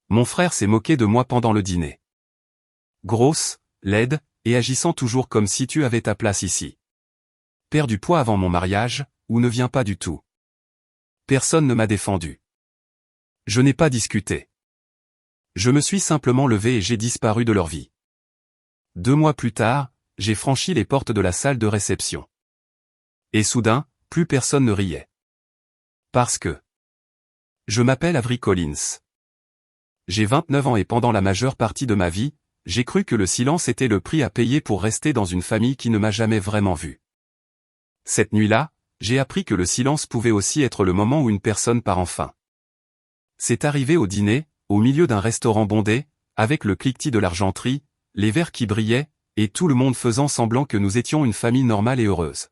Mon frère s'est moqué de moi pendant le dîner. Grosse, laide, et agissant toujours comme si tu avais ta place ici. Perds du poids avant mon mariage, ou ne viens pas du tout. Personne ne m'a défendu. Je n'ai pas discuté. Je me suis simplement levé et j'ai disparu de leur vie. 2 mois plus tard, j'ai franchi les portes de la salle de réception. Et soudain, plus personne ne riait. Parce que je m'appelle Avery Collins. J'ai 29 ans et pendant la majeure partie de ma vie, j'ai cru que le silence était le prix à payer pour rester dans une famille qui ne m'a jamais vraiment vu. Cette nuit-là, j'ai appris que le silence pouvait aussi être le moment où une personne part enfin. C'est arrivé au dîner, au milieu d'un restaurant bondé, avec le cliquetis de l'argenterie, les verres qui brillaient, et tout le monde faisant semblant que nous étions une famille normale et heureuse.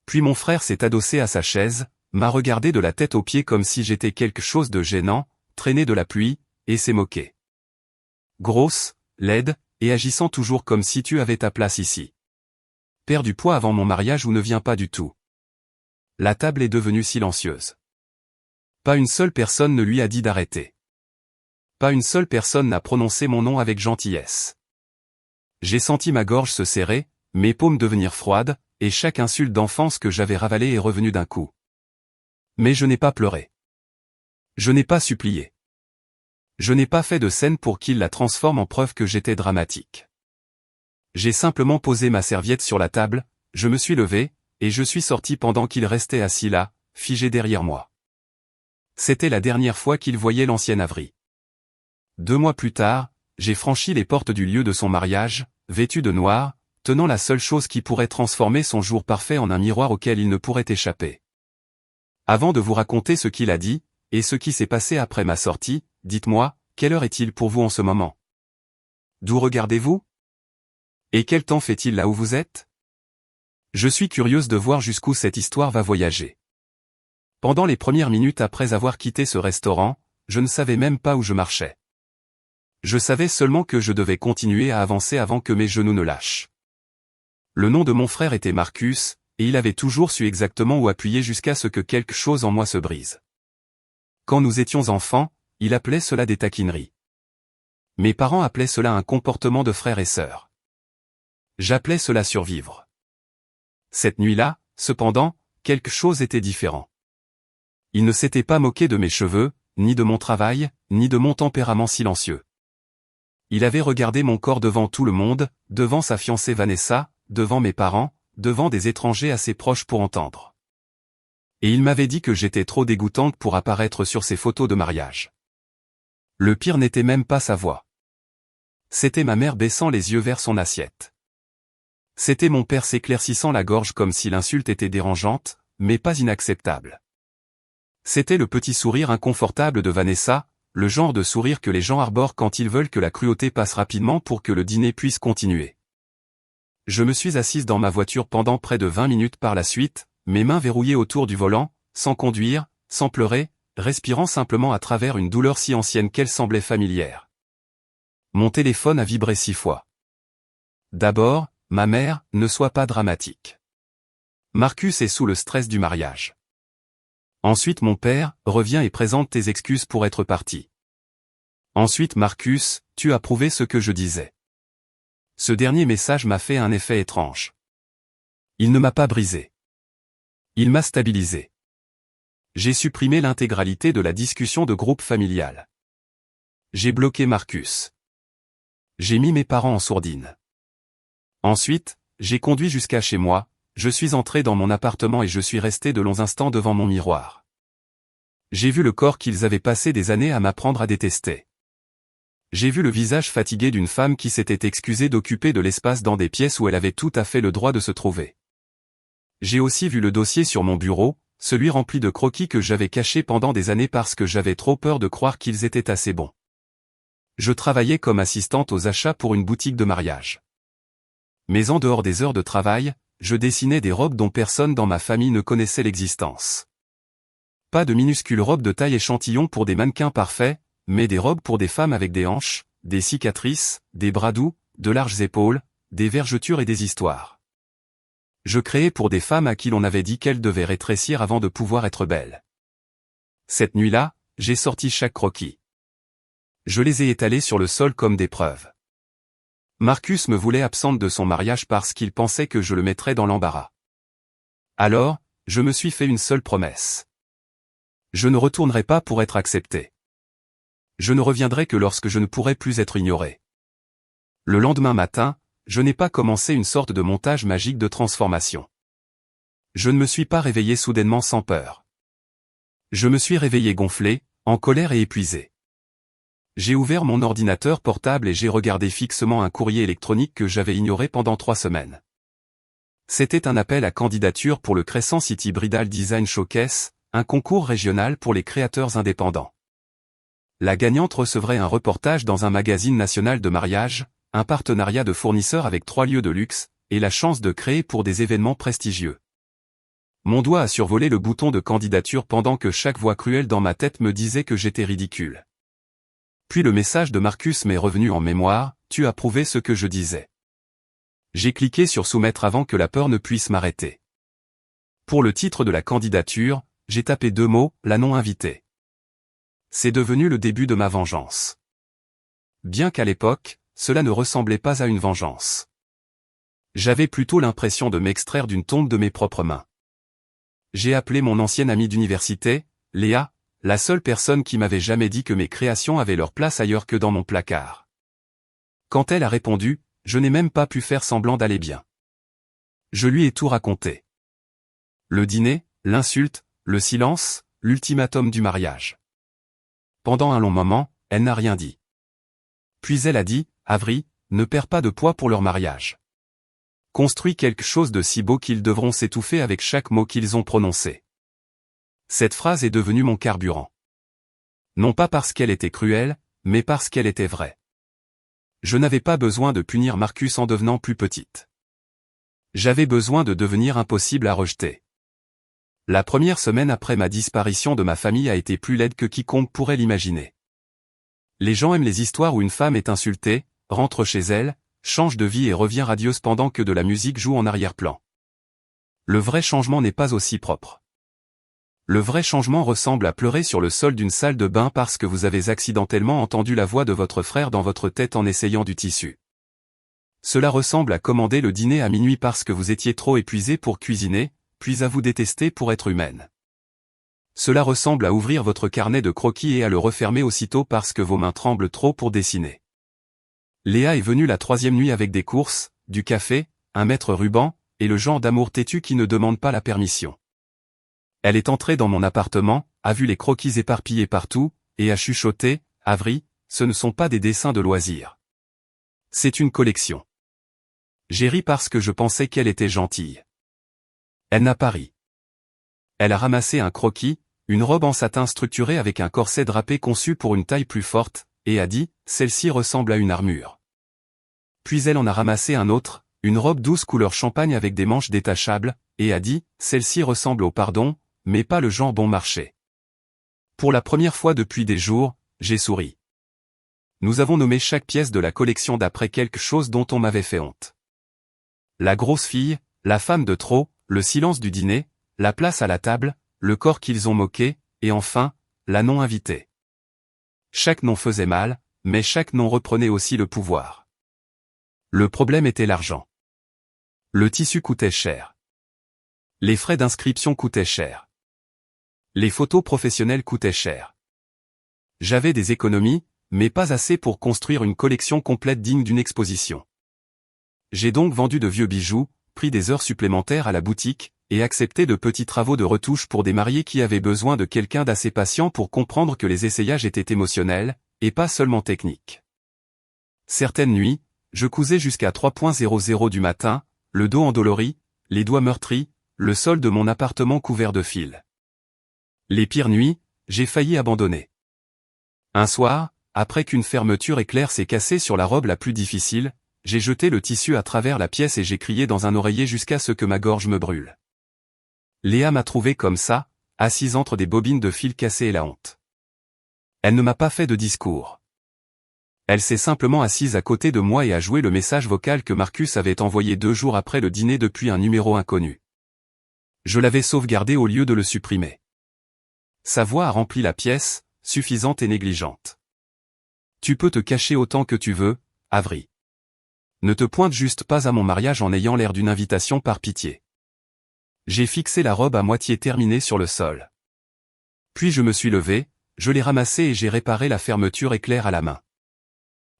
Puis mon frère s'est adossé à sa chaise, m'a regardé de la tête aux pieds comme si j'étais quelque chose de gênant, traîné de la pluie, et s'est moqué. Grosse, laide, et agissant toujours comme si tu avais ta place ici. Perds du poids avant mon mariage ou ne viens pas du tout. La table est devenue silencieuse. Pas une seule personne ne lui a dit d'arrêter. Pas une seule personne n'a prononcé mon nom avec gentillesse. J'ai senti ma gorge se serrer, mes paumes devenir froides, et chaque insulte d'enfance que j'avais ravalée est revenue d'un coup. Mais je n'ai pas pleuré. Je n'ai pas supplié. Je n'ai pas fait de scène pour qu'il la transforme en preuve que j'étais dramatique. J'ai simplement posé ma serviette sur la table, je me suis levé, et je suis sorti pendant qu'il restait assis là, figé derrière moi. C'était la dernière fois qu'il voyait l'ancienne Avery. 2 mois plus tard, j'ai franchi les portes du lieu de son mariage, vêtu de noir, tenant la seule chose qui pourrait transformer son jour parfait en un miroir auquel il ne pourrait échapper. Avant de vous raconter ce qu'il a dit, et ce qui s'est passé après ma sortie, dites-moi, quelle heure est-il pour vous en ce moment? D'où regardez-vous? Et quel temps fait-il là où vous êtes? Je suis curieuse de voir jusqu'où cette histoire va voyager. Pendant les premières minutes après avoir quitté ce restaurant, je ne savais même pas où je marchais. Je savais seulement que je devais continuer à avancer avant que mes genoux ne lâchent. Le nom de mon frère était Marcus, et il avait toujours su exactement où appuyer jusqu'à ce que quelque chose en moi se brise. Quand nous étions enfants, il appelait cela des taquineries. Mes parents appelaient cela un comportement de frère et sœur. J'appelais cela survivre. Cette nuit-là, cependant, quelque chose était différent. Il ne s'était pas moqué de mes cheveux, ni de mon travail, ni de mon tempérament silencieux. Il avait regardé mon corps devant tout le monde, devant sa fiancée Vanessa, devant mes parents, devant des étrangers assez proches pour entendre. Et il m'avait dit que j'étais trop dégoûtante pour apparaître sur ses photos de mariage. Le pire n'était même pas sa voix. C'était ma mère baissant les yeux vers son assiette. C'était mon père s'éclaircissant la gorge comme si l'insulte était dérangeante, mais pas inacceptable. C'était le petit sourire inconfortable de Vanessa, le genre de sourire que les gens arborent quand ils veulent que la cruauté passe rapidement pour que le dîner puisse continuer. Je me suis assise dans ma voiture pendant près de 20 minutes par la suite, mes mains verrouillées autour du volant, sans conduire, sans pleurer, respirant simplement à travers une douleur si ancienne qu'elle semblait familière. Mon téléphone a vibré 6 fois. D'abord, ma mère, ne sois pas dramatique. Marcus est sous le stress du mariage. Ensuite mon père, reviens et présente tes excuses pour être parti. Ensuite Marcus, tu as prouvé ce que je disais. Ce dernier message m'a fait un effet étrange. Il ne m'a pas brisé. Il m'a stabilisé. J'ai supprimé l'intégralité de la discussion de groupe familial. J'ai bloqué Marcus. J'ai mis mes parents en sourdine. Ensuite, j'ai conduit jusqu'à chez moi, je suis entré dans mon appartement et je suis resté de longs instants devant mon miroir. J'ai vu le corps qu'ils avaient passé des années à m'apprendre à détester. J'ai vu le visage fatigué d'une femme qui s'était excusée d'occuper de l'espace dans des pièces où elle avait tout à fait le droit de se trouver. J'ai aussi vu le dossier sur mon bureau, celui rempli de croquis que j'avais cachés pendant des années parce que j'avais trop peur de croire qu'ils étaient assez bons. Je travaillais comme assistante aux achats pour une boutique de mariage. Mais en dehors des heures de travail, je dessinais des robes dont personne dans ma famille ne connaissait l'existence. Pas de minuscules robes de taille échantillon pour des mannequins parfaits, mais des robes pour des femmes avec des hanches, des cicatrices, des bras doux, de larges épaules, des vergetures et des histoires. Je créais pour des femmes à qui l'on avait dit qu'elles devaient rétrécir avant de pouvoir être belles. Cette nuit-là, j'ai sorti chaque croquis. Je les ai étalés sur le sol comme des preuves. Marcus me voulait absente de son mariage parce qu'il pensait que je le mettrais dans l'embarras. Alors, je me suis fait une seule promesse. Je ne retournerai pas pour être accepté. Je ne reviendrai que lorsque je ne pourrai plus être ignoré. Le lendemain matin, je n'ai pas commencé une sorte de montage magique de transformation. Je ne me suis pas réveillé soudainement sans peur. Je me suis réveillé gonflé, en colère et épuisé. J'ai ouvert mon ordinateur portable et j'ai regardé fixement un courrier électronique que j'avais ignoré pendant 3 semaines. C'était un appel à candidature pour le Crescent City Bridal Design Showcase, un concours régional pour les créateurs indépendants. La gagnante recevrait un reportage dans un magazine national de mariage, un partenariat de fournisseurs avec 3 lieux de luxe, et la chance de créer pour des événements prestigieux. Mon doigt a survolé le bouton de candidature pendant que chaque voix cruelle dans ma tête me disait que j'étais ridicule. Puis le message de Marcus m'est revenu en mémoire, « Tu as prouvé ce que je disais ». J'ai cliqué sur soumettre avant que la peur ne puisse m'arrêter. Pour le titre de la candidature, j'ai tapé 2 mots, la non-invitée. C'est devenu le début de ma vengeance. Bien qu'à l'époque, cela ne ressemblait pas à une vengeance. J'avais plutôt l'impression de m'extraire d'une tombe de mes propres mains. J'ai appelé mon ancienne amie d'université, Léa, la seule personne qui m'avait jamais dit que mes créations avaient leur place ailleurs que dans mon placard. Quand elle a répondu, je n'ai même pas pu faire semblant d'aller bien. Je lui ai tout raconté. Le dîner, l'insulte, le silence, l'ultimatum du mariage. Pendant un long moment, elle n'a rien dit. Puis elle a dit, « Avery, ne perds pas de poids pour leur mariage. Construis quelque chose de si beau qu'ils devront s'étouffer avec chaque mot qu'ils ont prononcé. » Cette phrase est devenue mon carburant. Non pas parce qu'elle était cruelle, mais parce qu'elle était vraie. Je n'avais pas besoin de punir Marcus en devenant plus petite. J'avais besoin de devenir impossible à rejeter. La première semaine après ma disparition de ma famille a été plus laide que quiconque pourrait l'imaginer. Les gens aiment les histoires où une femme est insultée, rentre chez elle, change de vie et revient radieuse pendant que de la musique joue en arrière-plan. Le vrai changement n'est pas aussi propre. Le vrai changement ressemble à pleurer sur le sol d'une salle de bain parce que vous avez accidentellement entendu la voix de votre frère dans votre tête en essayant du tissu. Cela ressemble à commander le dîner à minuit parce que vous étiez trop épuisé pour cuisiner, puis à vous détester pour être humaine. Cela ressemble à ouvrir votre carnet de croquis et à le refermer aussitôt parce que vos mains tremblent trop pour dessiner. Léa est venue la 3e nuit avec des courses, du café, un mètre ruban, et le genre d'amour têtu qui ne demande pas la permission. Elle est entrée dans mon appartement, a vu les croquis éparpillés partout, et a chuchoté, « Avery, ce ne sont pas des dessins de loisirs. C'est une collection. » J'ai ri parce que je pensais qu'elle était gentille. Elle n'a pas ri. Elle a ramassé un croquis, une robe en satin structurée avec un corset drapé conçu pour une taille plus forte, et a dit, « Celle-ci ressemble à une armure. » Puis elle en a ramassé un autre, une robe douce couleur champagne avec des manches détachables, et a dit, « Celle-ci ressemble au pardon, mais pas le genre bon marché. » Pour la première fois depuis des jours, j'ai souri. Nous avons nommé chaque pièce de la collection d'après quelque chose dont on m'avait fait honte. La grosse fille, la femme de trop, le silence du dîner, la place à la table, le corps qu'ils ont moqué, et enfin, la non-invitée. Chaque nom faisait mal, mais chaque nom reprenait aussi le pouvoir. Le problème était l'argent. Le tissu coûtait cher. Les frais d'inscription coûtaient cher. Les photos professionnelles coûtaient cher. J'avais des économies, mais pas assez pour construire une collection complète digne d'une exposition. J'ai donc vendu de vieux bijoux, pris des heures supplémentaires à la boutique, et accepté de petits travaux de retouche pour des mariés qui avaient besoin de quelqu'un d'assez patient pour comprendre que les essayages étaient émotionnels, et pas seulement techniques. Certaines nuits, je cousais jusqu'à 3h00 du matin, le dos endolori, les doigts meurtris, le sol de mon appartement couvert de fils. Les pires nuits, j'ai failli abandonner. Un soir, après qu'une fermeture éclair s'est cassée sur la robe la plus difficile, j'ai jeté le tissu à travers la pièce et j'ai crié dans un oreiller jusqu'à ce que ma gorge me brûle. Léa m'a trouvé comme ça, assise entre des bobines de fil cassées et la honte. Elle ne m'a pas fait de discours. Elle s'est simplement assise à côté de moi et a joué le message vocal que Marcus avait envoyé 2 jours après le dîner depuis un numéro inconnu. Je l'avais sauvegardé au lieu de le supprimer. Sa voix a rempli la pièce, suffisante et négligente. « Tu peux te cacher autant que tu veux, Avery. Ne te pointe juste pas à mon mariage en ayant l'air d'une invitation par pitié. J'ai fixé la robe à moitié terminée sur le sol. Puis je me suis levé, je l'ai ramassée et j'ai réparé la fermeture éclair à la main.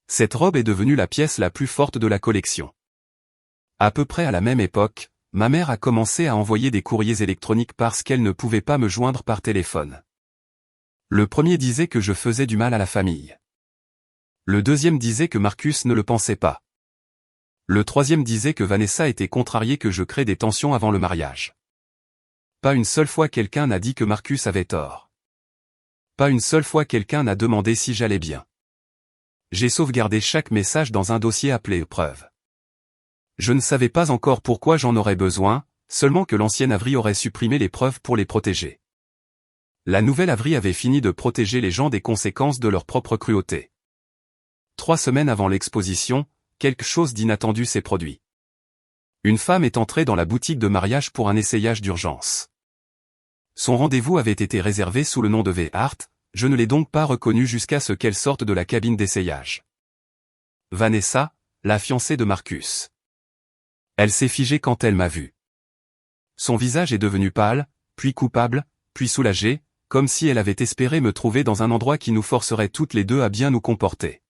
Cette robe est devenue la pièce la plus forte de la collection. À peu près à la même époque, ma mère a commencé à envoyer des courriers électroniques parce qu'elle ne pouvait pas me joindre par téléphone. Le premier disait que je faisais du mal à la famille. Le deuxième disait que Marcus ne le pensait pas. Le troisième disait que Vanessa était contrariée que je crée des tensions avant le mariage. Pas une seule fois quelqu'un n'a dit que Marcus avait tort. Pas une seule fois quelqu'un n'a demandé si j'allais bien. J'ai sauvegardé chaque message dans un dossier appelé preuve. Je ne savais pas encore pourquoi j'en aurais besoin, seulement que l'ancienne Avery aurait supprimé les preuves pour les protéger. La nouvelle Avery avait fini de protéger les gens des conséquences de leur propre cruauté. 3 semaines avant l'exposition, quelque chose d'inattendu s'est produit. Une femme est entrée dans la boutique de mariage pour un essayage d'urgence. Son rendez-vous avait été réservé sous le nom de V. Hart, je ne l'ai donc pas reconnue jusqu'à ce qu'elle sorte de la cabine d'essayage. Vanessa, la fiancée de Marcus. Elle s'est figée quand elle m'a vu. Son visage est devenu pâle, puis coupable, puis soulagé, comme si elle avait espéré me trouver dans un endroit qui nous forcerait toutes les deux à bien nous comporter.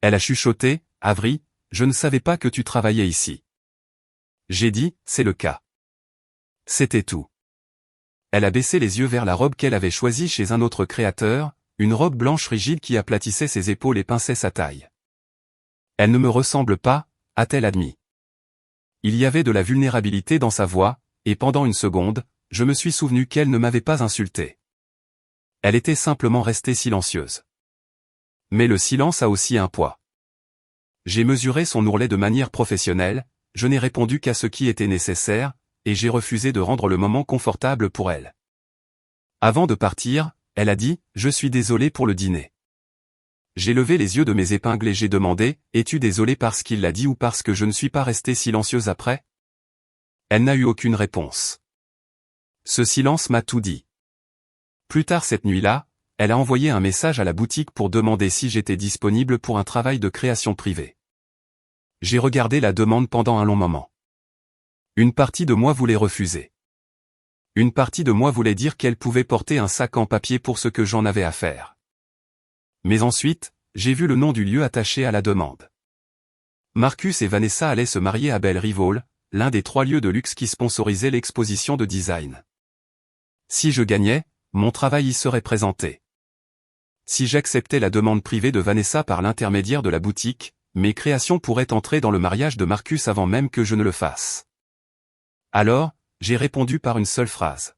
Elle a chuchoté, « Avery, je ne savais pas que tu travaillais ici. » J'ai dit, « C'est le cas. » C'était tout. Elle a baissé les yeux vers la robe qu'elle avait choisie chez un autre créateur, une robe blanche rigide qui aplatissait ses épaules et pinçait sa taille. Elle ne me ressemble pas, a-t-elle admis. Il y avait de la vulnérabilité dans sa voix, et pendant une seconde, je me suis souvenu qu'elle ne m'avait pas insulté. Elle était simplement restée silencieuse. Mais le silence a aussi un poids. J'ai mesuré son ourlet de manière professionnelle, je n'ai répondu qu'à ce qui était nécessaire, et j'ai refusé de rendre le moment confortable pour elle. Avant de partir, elle a dit, « Je suis désolé pour le dîner. » J'ai levé les yeux de mes épingles et j'ai demandé, « Es-tu désolé parce qu'il l'a dit ou parce que je ne suis pas restée silencieuse après ?» Elle n'a eu aucune réponse. Ce silence m'a tout dit. Plus tard cette nuit-là, elle a envoyé un message à la boutique pour demander si j'étais disponible pour un travail de création privée. J'ai regardé la demande pendant un long moment. Une partie de moi voulait refuser. Une partie de moi voulait dire qu'elle pouvait porter un sac en papier pour ce que j'en avais à faire. Mais ensuite, j'ai vu le nom du lieu attaché à la demande. Marcus et Vanessa allaient se marier à Belle Rivol, l'un des 3 lieux de luxe qui sponsorisaient l'exposition de design. Si je gagnais, mon travail y serait présenté. Si j'acceptais la demande privée de Vanessa par l'intermédiaire de la boutique, mes créations pourraient entrer dans le mariage de Marcus avant même que je ne le fasse. Alors, j'ai répondu par une seule phrase.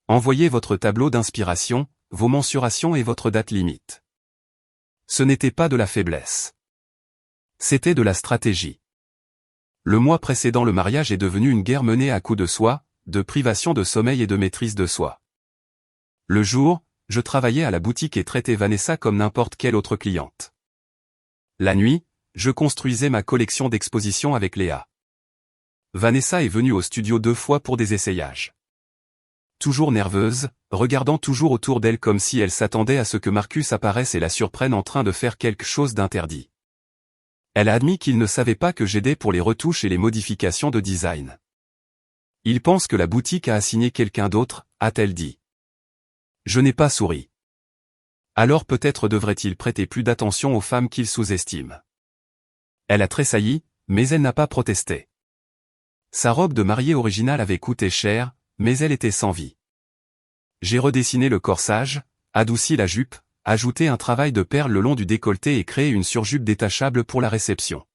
Envoyez votre tableau d'inspiration, vos mensurations et votre date limite. Ce n'était pas de la faiblesse. C'était de la stratégie. Le mois précédent le mariage est devenu une guerre menée à coups de soie, de privation de sommeil et de maîtrise de soi. Le jour, je travaillais à la boutique et traitais Vanessa comme n'importe quelle autre cliente. La nuit, je construisais ma collection d'expositions avec Léa. Vanessa est venue au studio 2 fois pour des essayages. Toujours nerveuse, regardant toujours autour d'elle comme si elle s'attendait à ce que Marcus apparaisse et la surprenne en train de faire quelque chose d'interdit. Elle a admis qu'il ne savait pas que j'aidais pour les retouches et les modifications de design. Il pense que la boutique a assigné quelqu'un d'autre, a-t-elle dit. Je n'ai pas souri. Alors peut-être devrait-il prêter plus d'attention aux femmes qu'il sous-estime. Elle a tressailli, mais elle n'a pas protesté. Sa robe de mariée originale avait coûté cher, mais elle était sans vie. J'ai redessiné le corsage, adouci la jupe, ajouté un travail de perles le long du décolleté et créé une surjupe détachable pour la réception.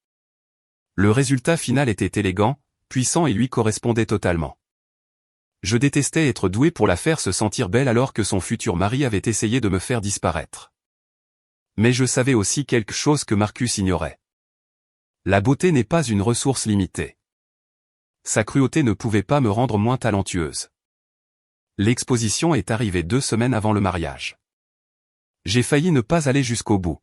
Le résultat final était élégant, puissant et lui correspondait totalement. Je détestais être doué pour la faire se sentir belle alors que son futur mari avait essayé de me faire disparaître. Mais je savais aussi quelque chose que Marcus ignorait. La beauté n'est pas une ressource limitée. Sa cruauté ne pouvait pas me rendre moins talentueuse. L'exposition est arrivée 2 semaines avant le mariage. J'ai failli ne pas aller jusqu'au bout.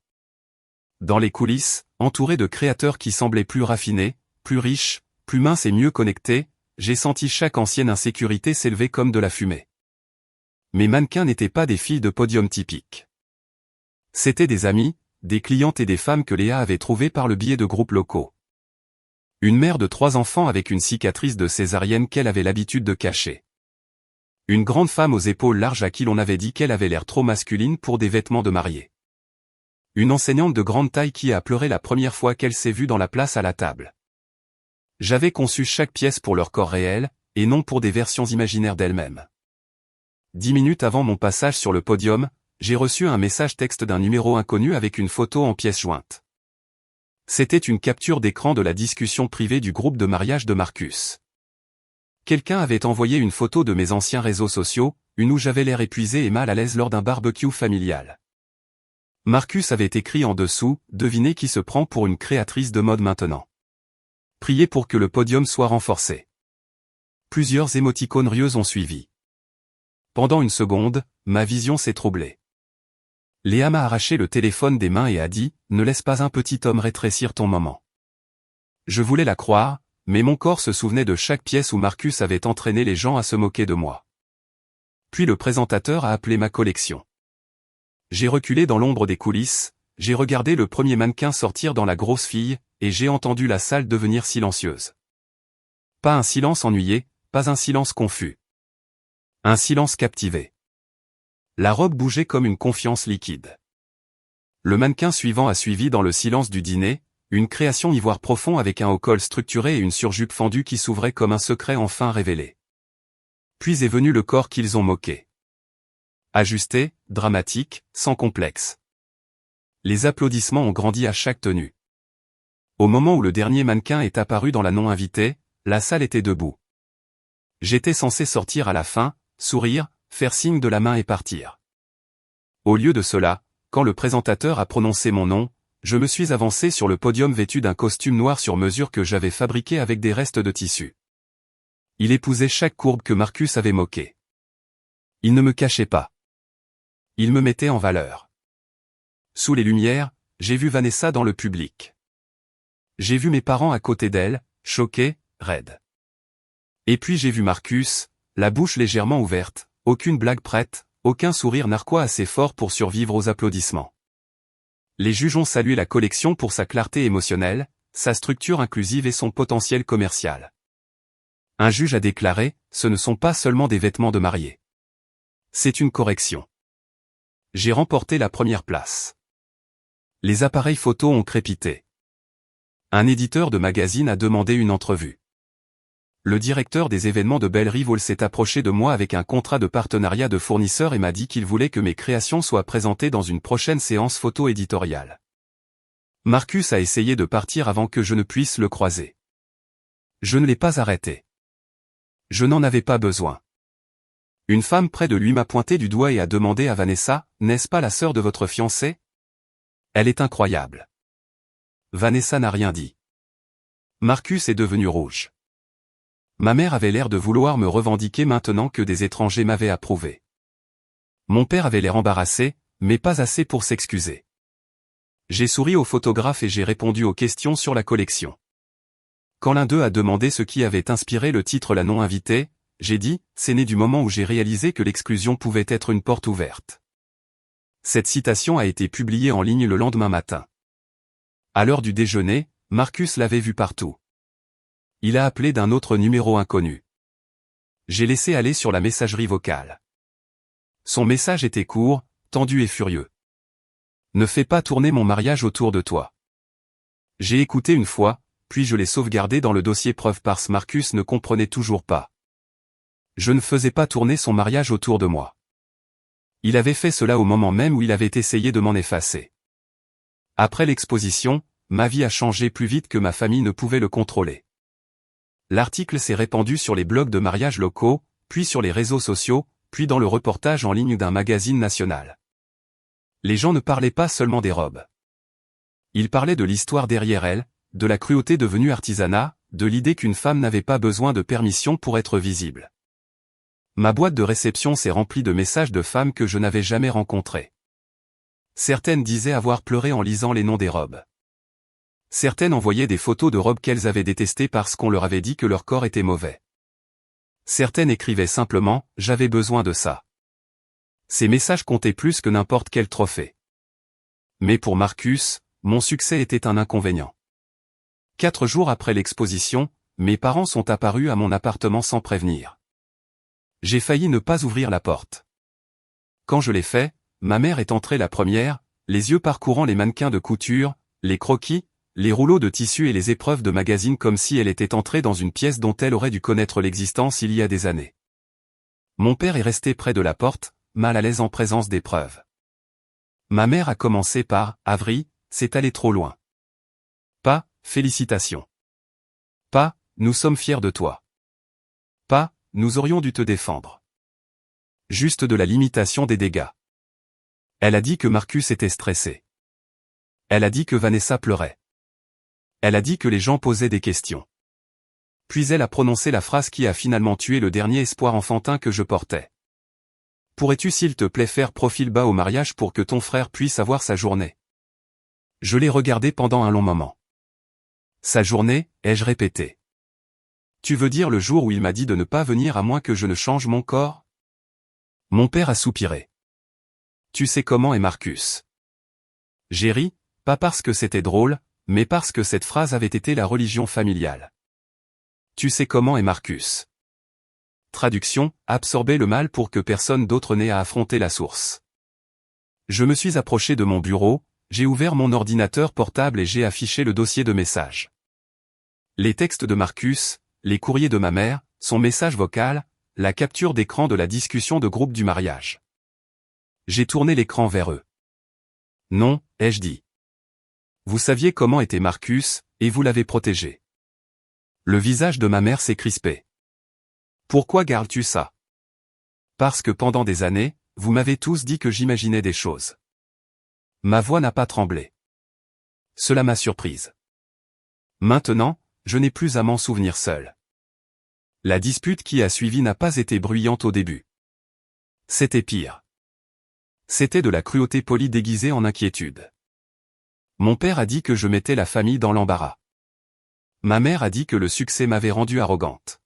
Dans les coulisses, entouré de créateurs qui semblaient plus raffinés, plus riches, plus minces et mieux connectés, j'ai senti chaque ancienne insécurité s'élever comme de la fumée. Mes mannequins n'étaient pas des filles de podium typiques. C'étaient des amis, des clientes et des femmes que Léa avait trouvées par le biais de groupes locaux. Une mère de 3 enfants avec une cicatrice de césarienne qu'elle avait l'habitude de cacher. Une grande femme aux épaules larges à qui l'on avait dit qu'elle avait l'air trop masculine pour des vêtements de mariée. Une enseignante de grande taille qui a pleuré la première fois qu'elle s'est vue dans la place à la table. J'avais conçu chaque pièce pour leur corps réel, et non pour des versions imaginaires d'elle-même. 10 minutes avant mon passage sur le podium, j'ai reçu un message texte d'un numéro inconnu avec une photo en pièce jointe. C'était une capture d'écran de la discussion privée du groupe de mariage de Marcus. Quelqu'un avait envoyé une photo de mes anciens réseaux sociaux, une où j'avais l'air épuisé et mal à l'aise lors d'un barbecue familial. Marcus avait écrit en dessous, devinez qui se prend pour une créatrice de mode maintenant. Priez pour que le podium soit renforcé. Plusieurs émoticônes rieuses ont suivi. Pendant une seconde, ma vision s'est troublée. Léa m'a arraché le téléphone des mains et a dit, ne laisse pas un petit homme rétrécir ton moment. Je voulais la croire, mais mon corps se souvenait de chaque pièce où Marcus avait entraîné les gens à se moquer de moi. Puis le présentateur a appelé ma collection. J'ai reculé dans l'ombre des coulisses, j'ai regardé le premier mannequin sortir dans la grosse fille, et j'ai entendu la salle devenir silencieuse. Pas un silence ennuyé, pas un silence confus. Un silence captivé. La robe bougeait comme une confiance liquide. Le mannequin suivant a suivi dans le silence du dîner, une création ivoire profond avec un haut col structuré et une surjupe fendue qui s'ouvrait comme un secret enfin révélé. Puis est venu le corps qu'ils ont moqué. Ajusté, dramatique, sans complexe. Les applaudissements ont grandi à chaque tenue. Au moment où le dernier mannequin est apparu dans la non-invitée, la salle était debout. J'étais censé sortir à la fin, sourire, faire signe de la main et partir. Au lieu de cela, quand le présentateur a prononcé mon nom, je me suis avancé sur le podium vêtu d'un costume noir sur mesure que j'avais fabriqué avec des restes de tissu. Il épousait chaque courbe que Marcus avait moquée. Il ne me cachait pas. Il me mettait en valeur. Sous les lumières, j'ai vu Vanessa dans le public. J'ai vu mes parents à côté d'elle, choqués, raides. Et puis j'ai vu Marcus, la bouche légèrement ouverte, aucune blague prête, aucun sourire narquois assez fort pour survivre aux applaudissements. Les juges ont salué la collection pour sa clarté émotionnelle, sa structure inclusive et son potentiel commercial. Un juge a déclaré, ce ne sont pas seulement des vêtements de mariée. C'est une correction. J'ai remporté la première place. Les appareils photo ont crépité. Un éditeur de magazine a demandé une entrevue. Le directeur des événements de Belle Rivole s'est approché de moi avec un contrat de partenariat de fournisseur et m'a dit qu'il voulait que mes créations soient présentées dans une prochaine séance photo éditoriale. Marcus a essayé de partir avant que je ne puisse le croiser. Je ne l'ai pas arrêté. Je n'en avais pas besoin. Une femme près de lui m'a pointé du doigt et a demandé à Vanessa, n'est-ce pas la sœur de votre fiancé? Elle est incroyable. Vanessa n'a rien dit. Marcus est devenu rouge. Ma mère avait l'air de vouloir me revendiquer maintenant que des étrangers m'avaient approuvé. Mon père avait l'air embarrassé, mais pas assez pour s'excuser. J'ai souri au photographe et j'ai répondu aux questions sur la collection. Quand l'un d'eux a demandé ce qui avait inspiré le titre La non-invitée, j'ai dit, c'est né du moment où j'ai réalisé que l'exclusion pouvait être une porte ouverte. Cette citation a été publiée en ligne le lendemain matin. À l'heure du déjeuner, Marcus l'avait vu partout. Il a appelé d'un autre numéro inconnu. J'ai laissé aller sur la messagerie vocale. Son message était court, tendu et furieux. Ne fais pas tourner mon mariage autour de toi. J'ai écouté une fois, puis je l'ai sauvegardé dans le dossier preuve parce Marcus ne comprenait toujours pas. Je ne faisais pas tourner son mariage autour de moi. Il avait fait cela au moment même où il avait essayé de m'en effacer. Après l'exposition, ma vie a changé plus vite que ma famille ne pouvait le contrôler. L'article s'est répandu sur les blogs de mariage locaux, puis sur les réseaux sociaux, puis dans le reportage en ligne d'un magazine national. Les gens ne parlaient pas seulement des robes. Ils parlaient de l'histoire derrière elles, de la cruauté devenue artisanat, de l'idée qu'une femme n'avait pas besoin de permission pour être visible. Ma boîte de réception s'est remplie de messages de femmes que je n'avais jamais rencontrées. Certaines disaient avoir pleuré en lisant les noms des robes. Certaines envoyaient des photos de robes qu'elles avaient détestées parce qu'on leur avait dit que leur corps était mauvais. Certaines écrivaient simplement « J'avais besoin de ça ». Ces messages comptaient plus que n'importe quel trophée. Mais pour Marcus, mon succès était un inconvénient. 4 jours après l'exposition, mes parents sont apparus à mon appartement sans prévenir. J'ai failli ne pas ouvrir la porte. Quand je l'ai fait, ma mère est entrée la première, les yeux parcourant les mannequins de couture, les croquis, les rouleaux de tissu et les épreuves de magazines comme si elle était entrée dans une pièce dont elle aurait dû connaître l'existence il y a des années. Mon père est resté près de la porte, mal à l'aise en présence d'épreuves. Ma mère a commencé par « Avery, c'est allé trop loin ». Pas « Félicitations ». Pas « Nous sommes fiers de toi ». Pas « Nous aurions dû te défendre ». Juste de la limitation des dégâts. Elle a dit que Marcus était stressé. Elle a dit que Vanessa pleurait. Elle a dit que les gens posaient des questions. Puis elle a prononcé la phrase qui a finalement tué le dernier espoir enfantin que je portais. Pourrais-tu s'il te plaît faire profil bas au mariage pour que ton frère puisse avoir sa journée? Je l'ai regardé pendant un long moment. Sa journée, ai-je répété. Tu veux dire le jour où il m'a dit de ne pas venir à moins que je ne change mon corps? Mon père a soupiré. Tu sais comment est Marcus. J'ai ri, pas parce que c'était drôle, mais parce que cette phrase avait été la religion familiale. Tu sais comment est Marcus. Traduction, absorber le mal pour que personne d'autre n'ait à affronter la source. Je me suis approché de mon bureau, j'ai ouvert mon ordinateur portable et j'ai affiché le dossier de messages. Les textes de Marcus, les courriers de ma mère, son message vocal, la capture d'écran de la discussion de groupe du mariage. J'ai tourné l'écran vers eux. Non, ai-je dit. Vous saviez comment était Marcus, et vous l'avez protégé. Le visage de ma mère s'est crispé. Pourquoi gardes-tu ça? Parce que pendant des années, vous m'avez tous dit que j'imaginais des choses. Ma voix n'a pas tremblé. Cela m'a surprise. Maintenant, je n'ai plus à m'en souvenir seul. La dispute qui a suivi n'a pas été bruyante au début. C'était pire. C'était de la cruauté polie déguisée en inquiétude. Mon père a dit que je mettais la famille dans l'embarras. Ma mère a dit que le succès m'avait rendue arrogante.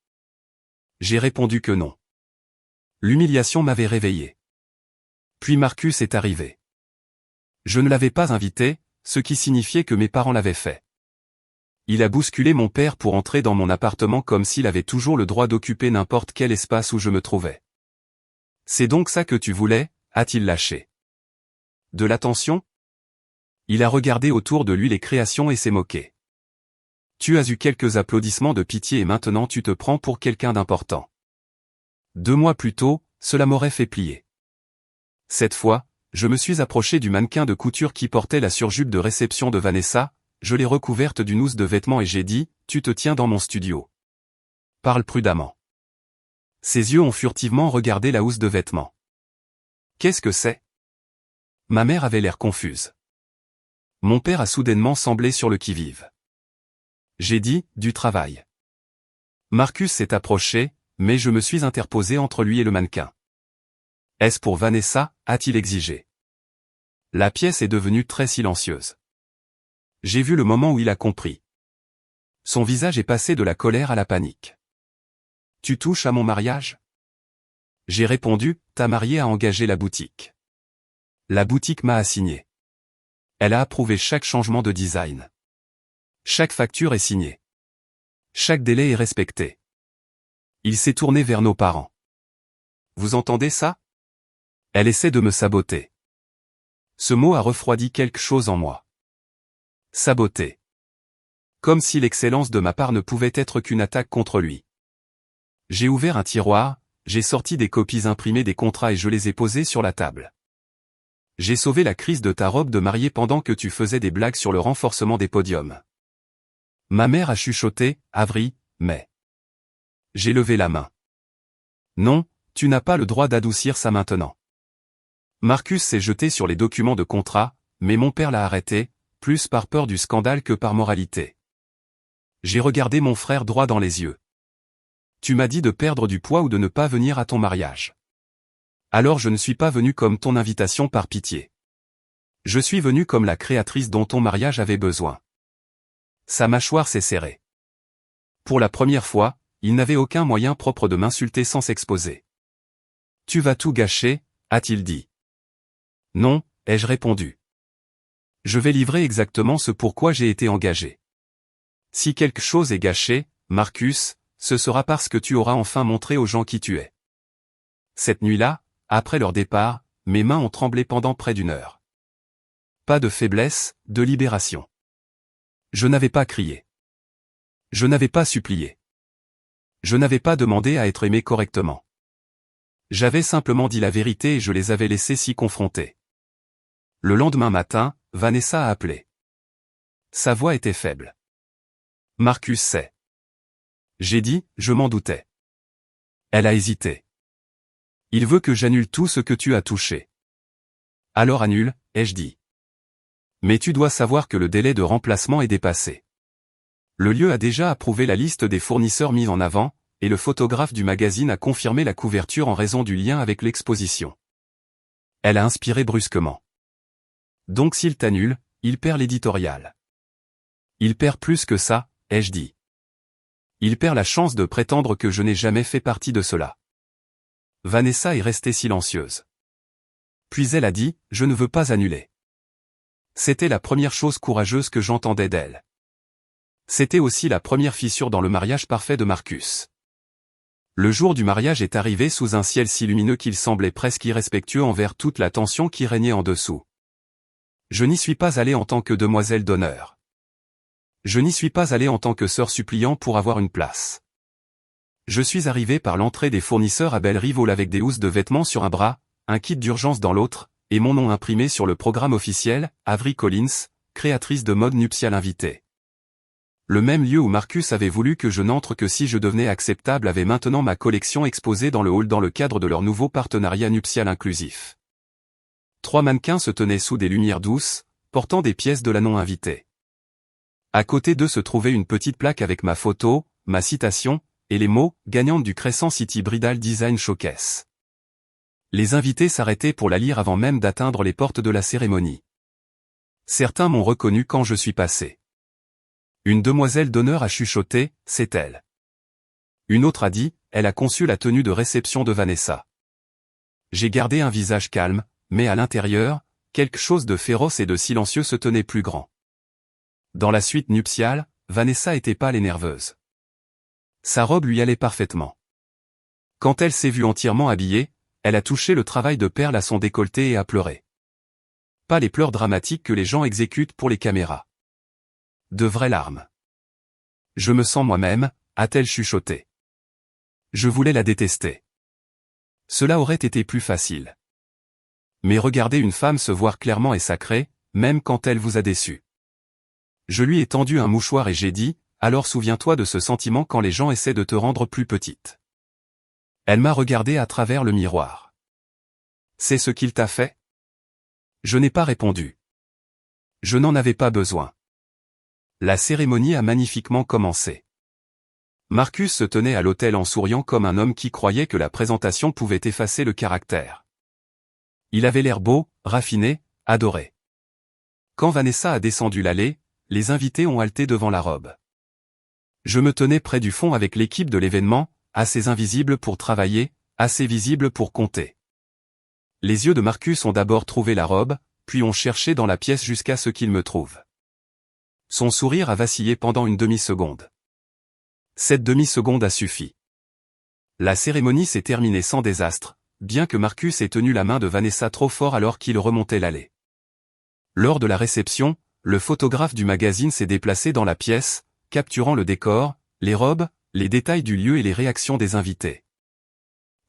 J'ai répondu que non. L'humiliation m'avait réveillé. Puis Marcus est arrivé. Je ne l'avais pas invité, ce qui signifiait que mes parents l'avaient fait. Il a bousculé mon père pour entrer dans mon appartement comme s'il avait toujours le droit d'occuper n'importe quel espace où je me trouvais. C'est donc ça que tu voulais, a-t-il lâché. De l'attention? Il a regardé autour de lui les créations et s'est moqué. Tu as eu quelques applaudissements de pitié et maintenant tu te prends pour quelqu'un d'important. 2 mois plus tôt, cela m'aurait fait plier. Cette fois, je me suis approché du mannequin de couture qui portait la surjupe de réception de Vanessa, je l'ai recouverte d'une housse de vêtements et j'ai dit, tu te tiens dans mon studio. Parle prudemment. Ses yeux ont furtivement regardé la housse de vêtements. Qu'est-ce que c'est? Ma mère avait l'air confuse. Mon père a soudainement semblé sur le qui-vive. J'ai dit, du travail. Marcus s'est approché, mais je me suis interposé entre lui et le mannequin. Est-ce pour Vanessa, a-t-il exigé. La pièce est devenue très silencieuse. J'ai vu le moment où il a compris. Son visage est passé de la colère à la panique. Tu touches à mon mariage? J'ai répondu, ta mariée a engagé la boutique. La boutique m'a assigné. Elle a approuvé chaque changement de design. Chaque facture est signée. Chaque délai est respecté. Il s'est tourné vers nos parents. Vous entendez ça? Elle essaie de me saboter. Ce mot a refroidi quelque chose en moi. Saboter. Comme si l'excellence de ma part ne pouvait être qu'une attaque contre lui. J'ai ouvert un tiroir, j'ai sorti des copies imprimées des contrats et je les ai posés sur la table. J'ai sauvé la crise de ta robe de mariée pendant que tu faisais des blagues sur le renforcement des podiums. Ma mère a chuchoté, Avery, mais... J'ai levé la main. Non, tu n'as pas le droit d'adoucir ça maintenant. Marcus s'est jeté sur les documents de contrat, mais mon père l'a arrêté, plus par peur du scandale que par moralité. J'ai regardé mon frère droit dans les yeux. Tu m'as dit de perdre du poids ou de ne pas venir à ton mariage. Alors je ne suis pas venu comme ton invitation par pitié. Je suis venu comme la créatrice dont ton mariage avait besoin. Sa mâchoire s'est serrée. Pour la première fois, il n'avait aucun moyen propre de m'insulter sans s'exposer. Tu vas tout gâcher, a-t-il dit. Non, ai-je répondu. Je vais livrer exactement ce pourquoi j'ai été engagé. Si quelque chose est gâché, Marcus, ce sera parce que tu auras enfin montré aux gens qui tu es. Cette nuit-là, après leur départ, mes mains ont tremblé pendant près d'une heure. Pas de faiblesse, de libération. Je n'avais pas crié. Je n'avais pas supplié. Je n'avais pas demandé à être aimé correctement. J'avais simplement dit la vérité et je les avais laissés s'y confronter. Le lendemain matin, Vanessa a appelé. Sa voix était faible. Marcus sait. J'ai dit, je m'en doutais. Elle a hésité. Il veut que j'annule tout ce que tu as touché. Alors annule, ai-je dit. Mais tu dois savoir que le délai de remplacement est dépassé. Le lieu a déjà approuvé la liste des fournisseurs mis en avant, et le photographe du magazine a confirmé la couverture en raison du lien avec l'exposition. Elle a inspiré brusquement. Donc s'il t'annule, il perd l'éditorial. Il perd plus que ça, ai-je dit. Il perd la chance de prétendre que je n'ai jamais fait partie de cela. Vanessa est restée silencieuse. Puis elle a dit, je ne veux pas annuler. C'était la première chose courageuse que j'entendais d'elle. C'était aussi la première fissure dans le mariage parfait de Marcus. Le jour du mariage est arrivé sous un ciel si lumineux qu'il semblait presque irrespectueux envers toute la tension qui régnait en dessous. Je n'y suis pas allé en tant que demoiselle d'honneur. Je n'y suis pas allé en tant que sœur suppliant pour avoir une place. Je suis arrivé par l'entrée des fournisseurs à Belle-Rive avec des housses de vêtements sur un bras, un kit d'urgence dans l'autre, et mon nom imprimé sur le programme officiel, Avery Collins, créatrice de mode nuptiale invitée. Le même lieu où Marcus avait voulu que je n'entre que si je devenais acceptable avait maintenant ma collection exposée dans le hall dans le cadre de leur nouveau partenariat nuptial inclusif. 3 mannequins se tenaient sous des lumières douces, portant des pièces de la non-invitée. À côté d'eux se trouvait une petite plaque avec ma photo, ma citation, et les mots « gagnante du Crescent City Bridal Design Showcase ». Les invités s'arrêtaient pour la lire avant même d'atteindre les portes de la cérémonie. Certains m'ont reconnu quand je suis passé. Une demoiselle d'honneur a chuchoté, c'est elle. Une autre a dit, elle a conçu la tenue de réception de Vanessa. J'ai gardé un visage calme, mais à l'intérieur, quelque chose de féroce et de silencieux se tenait plus grand. Dans la suite nuptiale, Vanessa était pâle et nerveuse. Sa robe lui allait parfaitement. Quand elle s'est vue entièrement habillée, elle a touché le travail de perles à son décolleté et a pleuré. Pas les pleurs dramatiques que les gens exécutent pour les caméras. De vraies larmes. Je me sens moi-même, a-t-elle chuchoté. Je voulais la détester. Cela aurait été plus facile. Mais regarder une femme se voir clairement est sacré, même quand elle vous a déçu. Je lui ai tendu un mouchoir et j'ai dit, alors souviens-toi de ce sentiment quand les gens essaient de te rendre plus petite. Elle m'a regardé à travers le miroir. C'est ce qu'il t'a fait? Je n'ai pas répondu. Je n'en avais pas besoin. La cérémonie a magnifiquement commencé. Marcus se tenait à l'autel en souriant comme un homme qui croyait que la présentation pouvait effacer le caractère. Il avait l'air beau, raffiné, adoré. Quand Vanessa a descendu l'allée, les invités ont halté devant la robe. Je me tenais près du fond avec l'équipe de l'événement, assez invisible pour travailler, assez visible pour compter. Les yeux de Marcus ont d'abord trouvé la robe, puis ont cherché dans la pièce jusqu'à ce qu'il me trouve. Son sourire a vacillé pendant une demi-seconde. Cette demi-seconde a suffi. La cérémonie s'est terminée sans désastre, bien que Marcus ait tenu la main de Vanessa trop fort alors qu'il remontait l'allée. Lors de la réception, le photographe du magazine s'est déplacé dans la pièce, capturant le décor, les robes, les détails du lieu et les réactions des invités.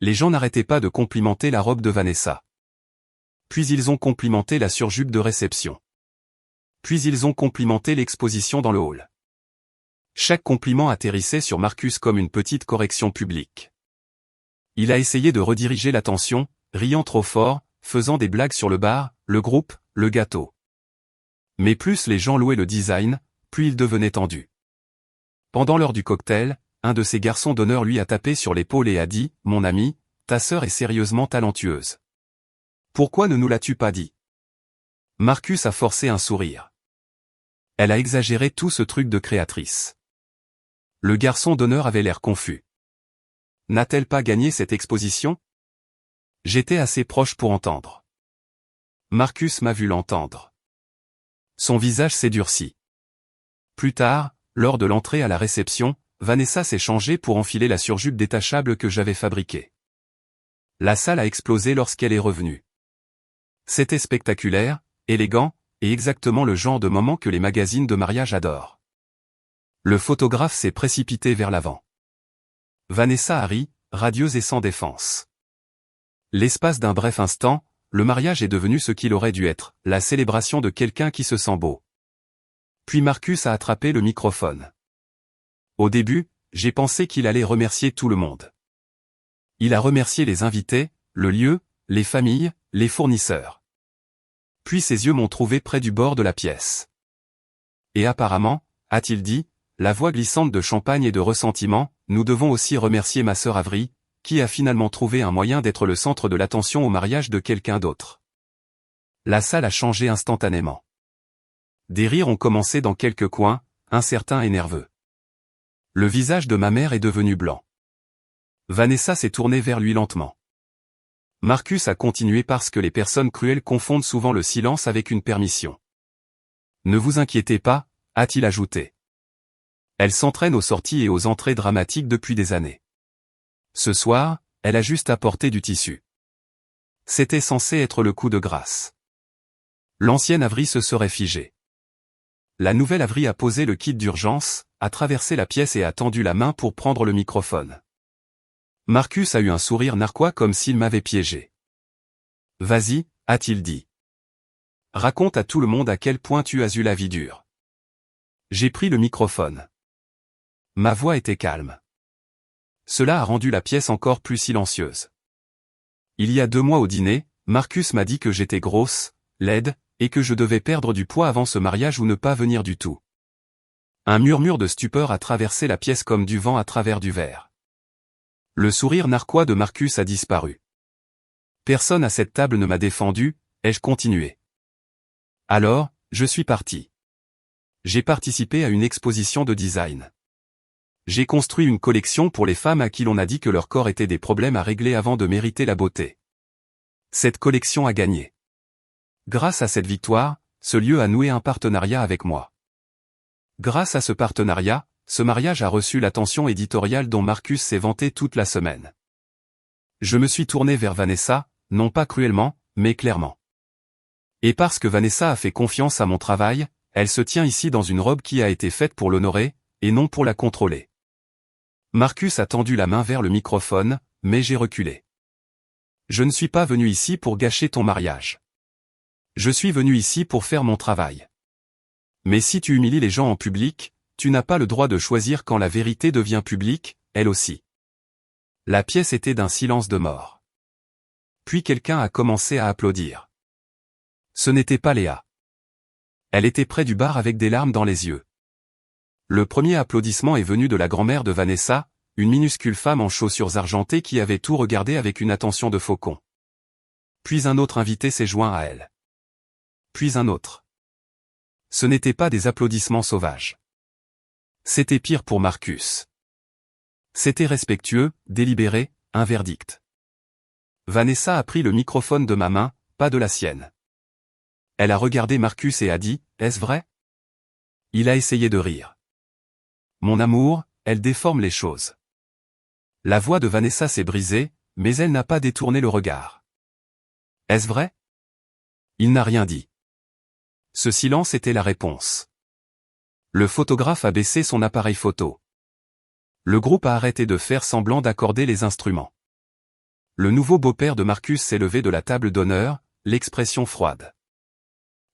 Les gens n'arrêtaient pas de complimenter la robe de Vanessa. Puis ils ont complimenté la surjupe de réception. Puis ils ont complimenté l'exposition dans le hall. Chaque compliment atterrissait sur Marcus comme une petite correction publique. Il a essayé de rediriger l'attention, riant trop fort, faisant des blagues sur le bar, le groupe, le gâteau. Mais plus les gens louaient le design, plus il devenait tendu. Pendant l'heure du cocktail, un de ses garçons d'honneur lui a tapé sur l'épaule et a dit, « Mon ami, ta sœur est sérieusement talentueuse. Pourquoi ne nous l'as-tu pas dit ?» Marcus a forcé un sourire. Elle a exagéré tout ce truc de créatrice. Le garçon d'honneur avait l'air confus. N'a-t-elle pas gagné cette exposition? J'étais assez proche pour entendre. Marcus m'a vu l'entendre. Son visage s'est durci. Plus tard, lors de l'entrée à la réception, Vanessa s'est changée pour enfiler la surjupe détachable que j'avais fabriquée. La salle a explosé lorsqu'elle est revenue. C'était spectaculaire, élégant, et exactement le genre de moment que les magazines de mariage adorent. Le photographe s'est précipité vers l'avant. Vanessa a ri, radieuse et sans défense. L'espace d'un bref instant, le mariage est devenu ce qu'il aurait dû être, la célébration de quelqu'un qui se sent beau. Puis Marcus a attrapé le microphone. Au début, j'ai pensé qu'il allait remercier tout le monde. Il a remercié les invités, le lieu, les familles, les fournisseurs. Puis ses yeux m'ont trouvé près du bord de la pièce. Et apparemment, a-t-il dit, la voix glissante de champagne et de ressentiment, nous devons aussi remercier ma sœur Avery, qui a finalement trouvé un moyen d'être le centre de l'attention au mariage de quelqu'un d'autre. La salle a changé instantanément. Des rires ont commencé dans quelques coins, incertains et nerveux. Le visage de ma mère est devenu blanc. Vanessa s'est tournée vers lui lentement. Marcus a continué parce que les personnes cruelles confondent souvent le silence avec une permission. Ne vous inquiétez pas, a-t-il ajouté. Elle s'entraîne aux sorties et aux entrées dramatiques depuis des années. Ce soir, elle a juste apporté du tissu. C'était censé être le coup de grâce. L'ancienne Avery se serait figée. La nouvelle Avery a posé le kit d'urgence, a traversé la pièce et a tendu la main pour prendre le microphone. Marcus a eu un sourire narquois comme s'il m'avait piégé. « Vas-y », a-t-il dit. « Raconte à tout le monde à quel point tu as eu la vie dure. » J'ai pris le microphone. Ma voix était calme. Cela a rendu la pièce encore plus silencieuse. Il y a 2 mois au dîner, Marcus m'a dit que j'étais grosse, laide, et que je devais perdre du poids avant ce mariage ou ne pas venir du tout. Un murmure de stupeur a traversé la pièce comme du vent à travers du verre. Le sourire narquois de Marcus a disparu. Personne à cette table ne m'a défendu, ai-je continué. Alors, je suis parti. J'ai participé à une exposition de design. J'ai construit une collection pour les femmes à qui l'on a dit que leur corps était des problèmes à régler avant de mériter la beauté. Cette collection a gagné. Grâce à cette victoire, ce lieu a noué un partenariat avec moi. Grâce à ce partenariat, ce mariage a reçu l'attention éditoriale dont Marcus s'est vanté toute la semaine. Je me suis tourné vers Vanessa, non pas cruellement, mais clairement. Et parce que Vanessa a fait confiance à mon travail, elle se tient ici dans une robe qui a été faite pour l'honorer, et non pour la contrôler. Marcus a tendu la main vers le microphone, mais j'ai reculé. Je ne suis pas venu ici pour gâcher ton mariage. Je suis venu ici pour faire mon travail. Mais si tu humilies les gens en public, tu n'as pas le droit de choisir quand la vérité devient publique, elle aussi. La pièce était d'un silence de mort. Puis quelqu'un a commencé à applaudir. Ce n'était pas Léa. Elle était près du bar avec des larmes dans les yeux. Le premier applaudissement est venu de la grand-mère de Vanessa, une minuscule femme en chaussures argentées qui avait tout regardé avec une attention de faucon. Puis un autre invité s'est joint à elle. Puis un autre. Ce n'étaient pas des applaudissements sauvages. C'était pire pour Marcus. C'était respectueux, délibéré, un verdict. Vanessa a pris le microphone de ma main, pas de la sienne. Elle a regardé Marcus et a dit, « Est-ce vrai ?» Il a essayé de rire. Mon amour, elle déforme les choses. La voix de Vanessa s'est brisée, mais elle n'a pas détourné le regard. Est-ce vrai? Il n'a rien dit. Ce silence était la réponse. Le photographe a baissé son appareil photo. Le groupe a arrêté de faire semblant d'accorder les instruments. Le nouveau beau-père de Marcus s'est levé de la table d'honneur, l'expression froide.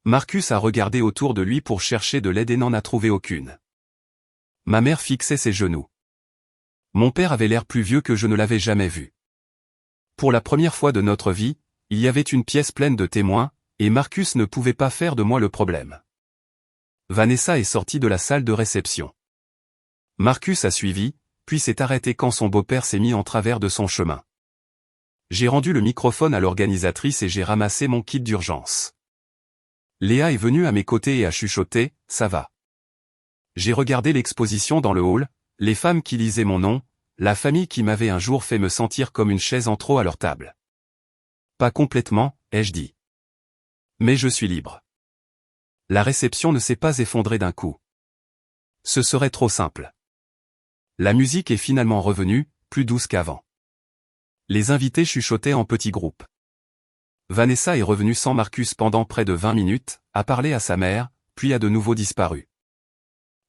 Marcus a regardé autour de lui pour chercher de l'aide et n'en a trouvé aucune. Ma mère fixait ses genoux. Mon père avait l'air plus vieux que je ne l'avais jamais vu. Pour la première fois de notre vie, il y avait une pièce pleine de témoins, et Marcus ne pouvait pas faire de moi le problème. Vanessa est sortie de la salle de réception. Marcus a suivi, puis s'est arrêté quand son beau-père s'est mis en travers de son chemin. J'ai rendu le microphone à l'organisatrice et j'ai ramassé mon kit d'urgence. Léa est venue à mes côtés et a chuchoté, « Ça va ». J'ai regardé l'exposition dans le hall, les femmes qui lisaient mon nom, la famille qui m'avait un jour fait me sentir comme une chaise en trop à leur table. Pas complètement, ai-je dit. Mais je suis libre. La réception ne s'est pas effondrée d'un coup. Ce serait trop simple. La musique est finalement revenue, plus douce qu'avant. Les invités chuchotaient en petits groupes. Vanessa est revenue sans Marcus pendant près de 20 minutes, a parlé à sa mère, puis a de nouveau disparu.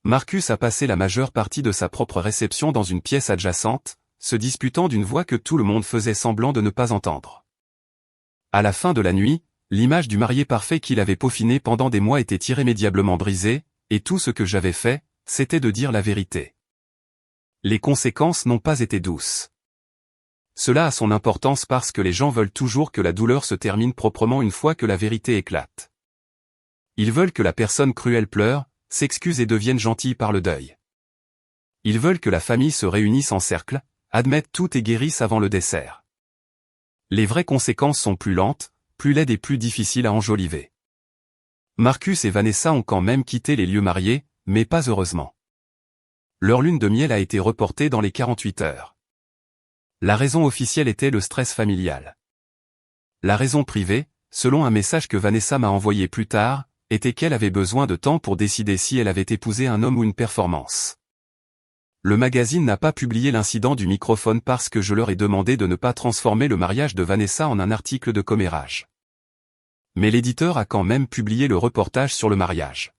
Marcus a passé la majeure partie de sa propre réception dans une pièce adjacente, se disputant d'une voix que tout le monde faisait semblant de ne pas entendre. À la fin de la nuit, l'image du marié parfait qu'il avait peaufiné pendant des mois était irrémédiablement brisée, et tout ce que j'avais fait, c'était de dire la vérité. Les conséquences n'ont pas été douces. Cela a son importance parce que les gens veulent toujours que la douleur se termine proprement une fois que la vérité éclate. Ils veulent que la personne cruelle pleure, s'excuse et devienne gentille par le deuil. Ils veulent que la famille se réunisse en cercle, admette tout et guérisse avant le dessert. Les vraies conséquences sont plus lentes, plus laides et plus difficiles à enjoliver. Marcus et Vanessa ont quand même quitté les lieux mariés, mais pas heureusement. Leur lune de miel a été reportée dans les 48 heures. La raison officielle était le stress familial. La raison privée, selon un message que Vanessa m'a envoyé plus tard, était qu'elle avait besoin de temps pour décider si elle avait épousé un homme ou une performance. Le magazine n'a pas publié l'incident du microphone parce que je leur ai demandé de ne pas transformer le mariage de Vanessa en un article de commérage. Mais l'éditeur a quand même publié le reportage sur le mariage.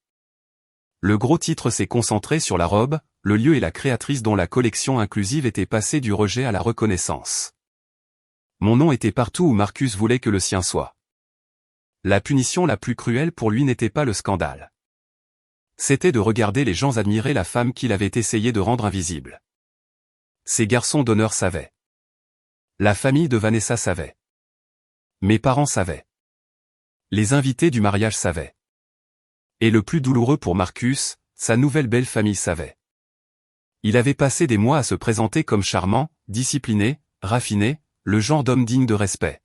Le gros titre s'est concentré sur la robe, le lieu et la créatrice dont la collection inclusive était passée du rejet à la reconnaissance. Mon nom était partout où Marcus voulait que le sien soit. La punition la plus cruelle pour lui n'était pas le scandale. C'était de regarder les gens admirer la femme qu'il avait essayé de rendre invisible. Ces garçons d'honneur savaient. La famille de Vanessa savait. Mes parents savaient. Les invités du mariage savaient. Et le plus douloureux pour Marcus, sa nouvelle belle famille savait. Il avait passé des mois à se présenter comme charmant, discipliné, raffiné, le genre d'homme digne de respect.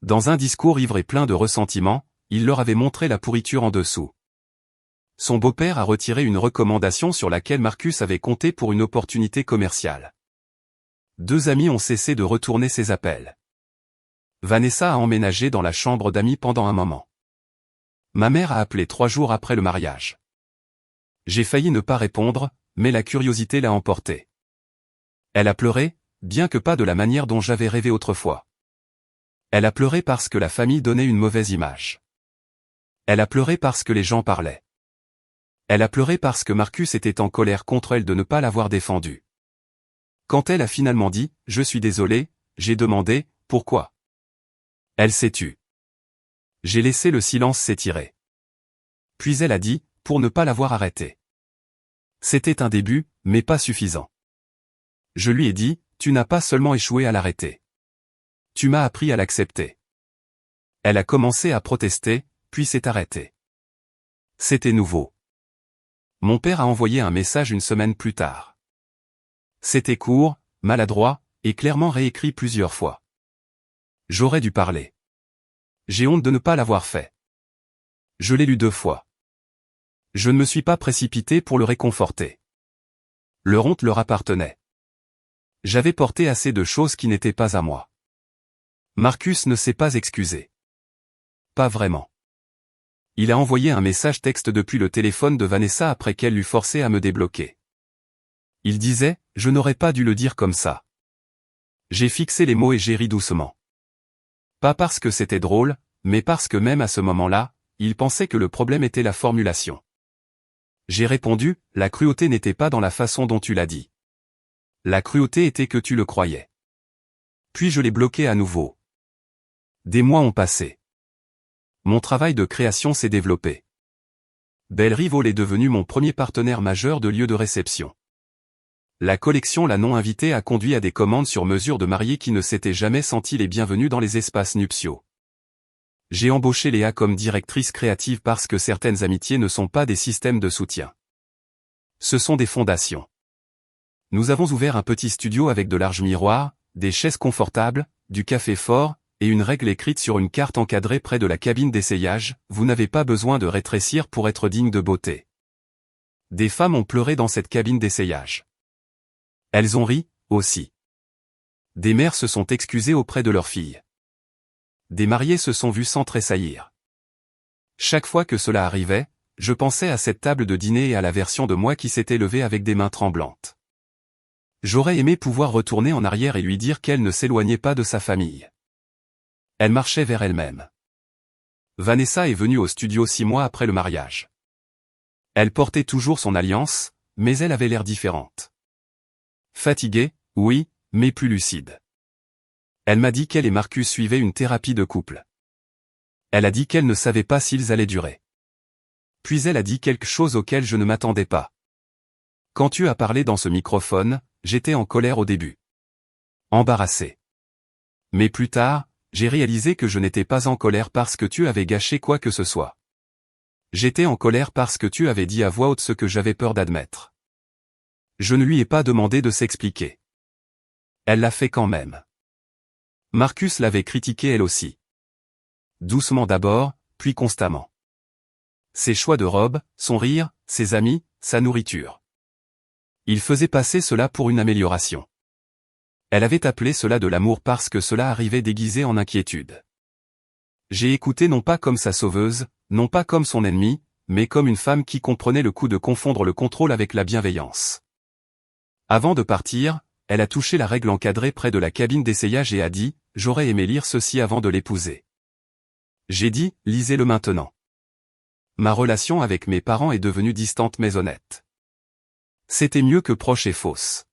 Dans un discours ivre et plein de ressentiment, il leur avait montré la pourriture en dessous. Son beau-père a retiré une recommandation sur laquelle Marcus avait compté pour une opportunité commerciale. 2 amis ont cessé de retourner ses appels. Vanessa a emménagé dans la chambre d'amis pendant un moment. Ma mère a appelé 3 jours après le mariage. J'ai failli ne pas répondre, mais la curiosité l'a emporté. Elle a pleuré, bien que pas de la manière dont j'avais rêvé autrefois. Elle a pleuré parce que la famille donnait une mauvaise image. Elle a pleuré parce que les gens parlaient. Elle a pleuré parce que Marcus était en colère contre elle de ne pas l'avoir défendue. Quand elle a finalement dit « Je suis désolée », j'ai demandé « Pourquoi ?» Elle s'est tue. J'ai laissé le silence s'étirer. Puis elle a dit « Pour ne pas l'avoir arrêté ». C'était un début, mais pas suffisant. Je lui ai dit « Tu n'as pas seulement échoué à l'arrêter. Tu m'as appris à l'accepter. » Elle a commencé à protester, puis s'est arrêtée. C'était nouveau. Mon père a envoyé un message une semaine plus tard. C'était court, maladroit, et clairement réécrit plusieurs fois. J'aurais dû parler. J'ai honte de ne pas l'avoir fait. Je l'ai lu 2 fois. Je ne me suis pas précipité pour le réconforter. Leur honte leur appartenait. J'avais porté assez de choses qui n'étaient pas à moi. Marcus ne s'est pas excusé. Pas vraiment. Il a envoyé un message texte depuis le téléphone de Vanessa après qu'elle l'eût forcé à me débloquer. Il disait « Je n'aurais pas dû le dire comme ça ». J'ai fixé les mots et j'ai ri doucement. Pas parce que c'était drôle, mais parce que même à ce moment-là, il pensait que le problème était la formulation. J'ai répondu « La cruauté n'était pas dans la façon dont tu l'as dit. La cruauté était que tu le croyais. » Puis je l'ai bloqué à nouveau. Des mois ont passé. Mon travail de création s'est développé. Belle Rivol est devenu mon premier partenaire majeur de lieu de réception. La collection La Non Invitée a conduit à des commandes sur mesure de mariés qui ne s'étaient jamais sentis les bienvenus dans les espaces nuptiaux. J'ai embauché Léa comme directrice créative parce que certaines amitiés ne sont pas des systèmes de soutien. Ce sont des fondations. Nous avons ouvert un petit studio avec de larges miroirs, des chaises confortables, du café fort, et une règle écrite sur une carte encadrée près de la cabine d'essayage, vous n'avez pas besoin de rétrécir pour être digne de beauté. Des femmes ont pleuré dans cette cabine d'essayage. Elles ont ri, aussi. Des mères se sont excusées auprès de leurs filles. Des mariés se sont vus sans tressaillir. Chaque fois que cela arrivait, je pensais à cette table de dîner et à la version de moi qui s'était levée avec des mains tremblantes. J'aurais aimé pouvoir retourner en arrière et lui dire qu'elle ne s'éloignait pas de sa famille. Elle marchait vers elle-même. Vanessa est venue au studio 6 mois après le mariage. Elle portait toujours son alliance, mais elle avait l'air différente. Fatiguée, oui, mais plus lucide. Elle m'a dit qu'elle et Marcus suivaient une thérapie de couple. Elle a dit qu'elle ne savait pas s'ils allaient durer. Puis elle a dit quelque chose auquel je ne m'attendais pas. Quand tu as parlé dans ce microphone, j'étais en colère au début. Embarrassé. Mais plus tard, j'ai réalisé que je n'étais pas en colère parce que tu avais gâché quoi que ce soit. J'étais en colère parce que tu avais dit à voix haute ce que j'avais peur d'admettre. Je ne lui ai pas demandé de s'expliquer. Elle l'a fait quand même. Marcus l'avait critiqué elle aussi. Doucement d'abord, puis constamment. Ses choix de robe, son rire, ses amis, sa nourriture. Il faisait passer cela pour une amélioration. Elle avait appelé cela de l'amour parce que cela arrivait déguisé en inquiétude. J'ai écouté non pas comme sa sauveuse, non pas comme son ennemie, mais comme une femme qui comprenait le coup de confondre le contrôle avec la bienveillance. Avant de partir, elle a touché la règle encadrée près de la cabine d'essayage et a dit « J'aurais aimé lire ceci avant de l'épouser ». J'ai dit « Lisez-le maintenant ». Ma relation avec mes parents est devenue distante mais honnête. C'était mieux que proche et fausse.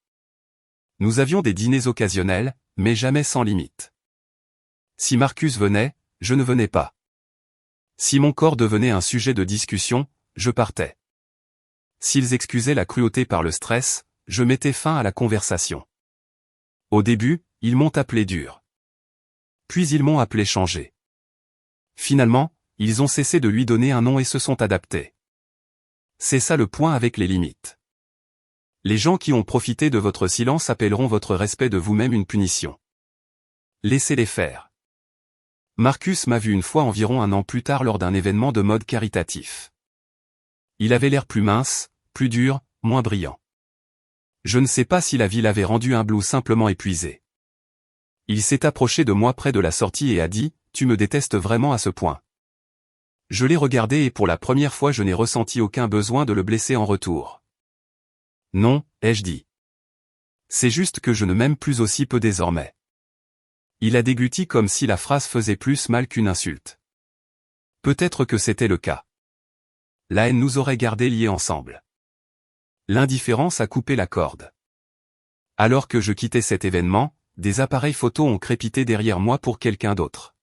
Nous avions des dîners occasionnels, mais jamais sans limite. Si Marcus venait, je ne venais pas. Si mon corps devenait un sujet de discussion, je partais. S'ils excusaient la cruauté par le stress, je mettais fin à la conversation. Au début, ils m'ont appelé dur. Puis ils m'ont appelé changé. Finalement, ils ont cessé de lui donner un nom et se sont adaptés. C'est ça le point avec les limites. Les gens qui ont profité de votre silence appelleront votre respect de vous-même une punition. Laissez-les faire. Marcus m'a vu une fois environ 1 an plus tard lors d'un événement de mode caritatif. Il avait l'air plus mince, plus dur, moins brillant. Je ne sais pas si la vie l'avait rendu humble ou simplement épuisé. Il s'est approché de moi près de la sortie et a dit « Tu me détestes vraiment à ce point ». Je l'ai regardé et pour la première fois je n'ai ressenti aucun besoin de le blesser en retour. Non, ai-je dit. C'est juste que je ne m'aime plus aussi peu désormais. Il a dégluti comme si la phrase faisait plus mal qu'une insulte. Peut-être que c'était le cas. La haine nous aurait gardés liés ensemble. L'indifférence a coupé la corde. Alors que je quittais cet événement, des appareils photo ont crépité derrière moi pour quelqu'un d'autre.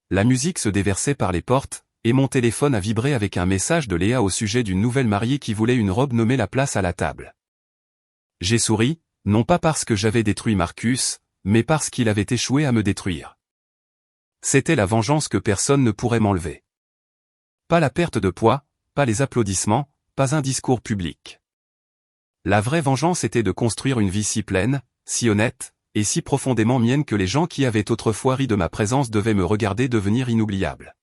La musique se déversait par les portes, et mon téléphone a vibré avec un message de Léa au sujet d'une nouvelle mariée qui voulait une robe nommée la place à la table. J'ai souri, non pas parce que j'avais détruit Marcus, mais parce qu'il avait échoué à me détruire. C'était la vengeance que personne ne pourrait m'enlever. Pas la perte de poids, pas les applaudissements, pas un discours public. La vraie vengeance était de construire une vie si pleine, si honnête, et si profondément mienne que les gens qui avaient autrefois ri de ma présence devaient me regarder devenir inoubliable.